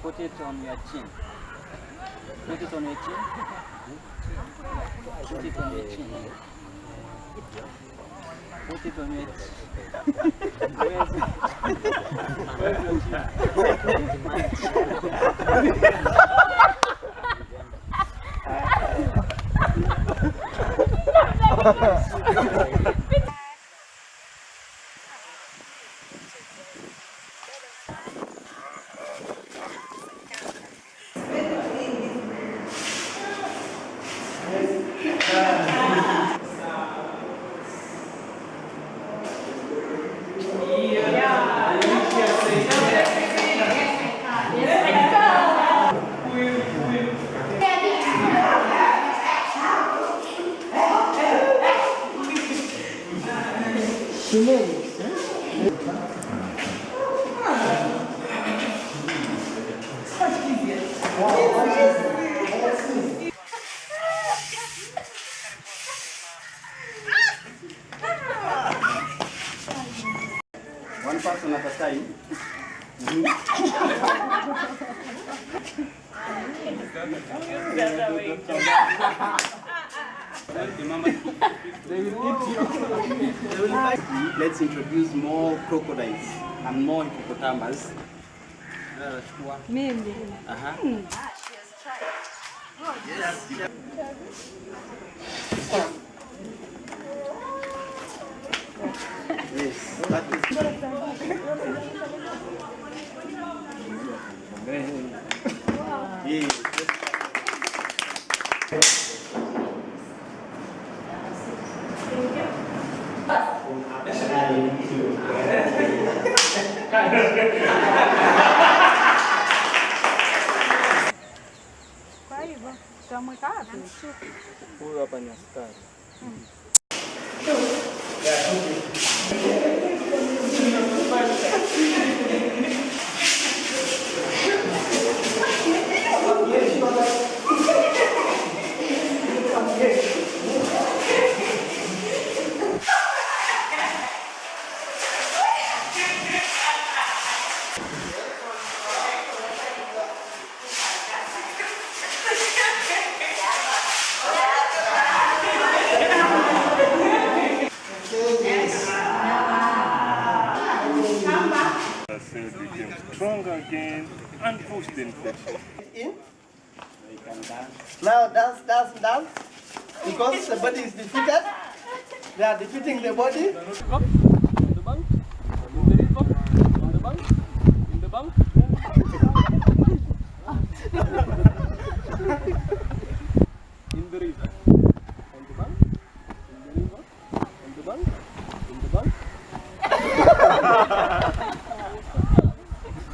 Put it on your chin. Put it on your chin. Put it on your chin. Put it on your chin. Where's your chin? One person at a time. They will eat you. Let's introduce more crocodiles and more hippopotamus. Maybe. She has tried. Oh, yes. Yes, that is. Yes. Huyu hapa ni askari. Became stronger again and push the infection. In. Now dance, dance, dance. Because the body is defeated. They are defeating the body. On the bank, in the river, on the bank, in the bank. In the river, on the bank, in the river, on the bank, in the bank.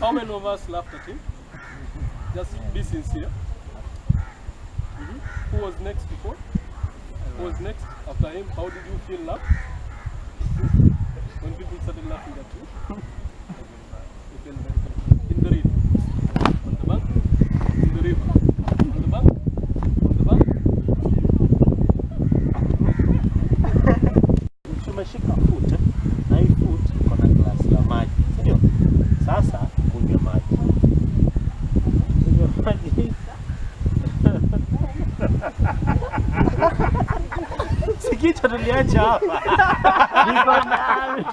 How many of us laughed at him? Just be sincere. Who was next before? Who was next after him? How did you feel now? When people started laughing at you? You feel very good. In the river. On the bank. In the river. On the bank. On the bank. Tumeshika foot na hii foot iko na glasi ya maji. Ndio? Sasa kunywa maji. Kunywa maji. Sikicho tuliacha hapa. Niko nani?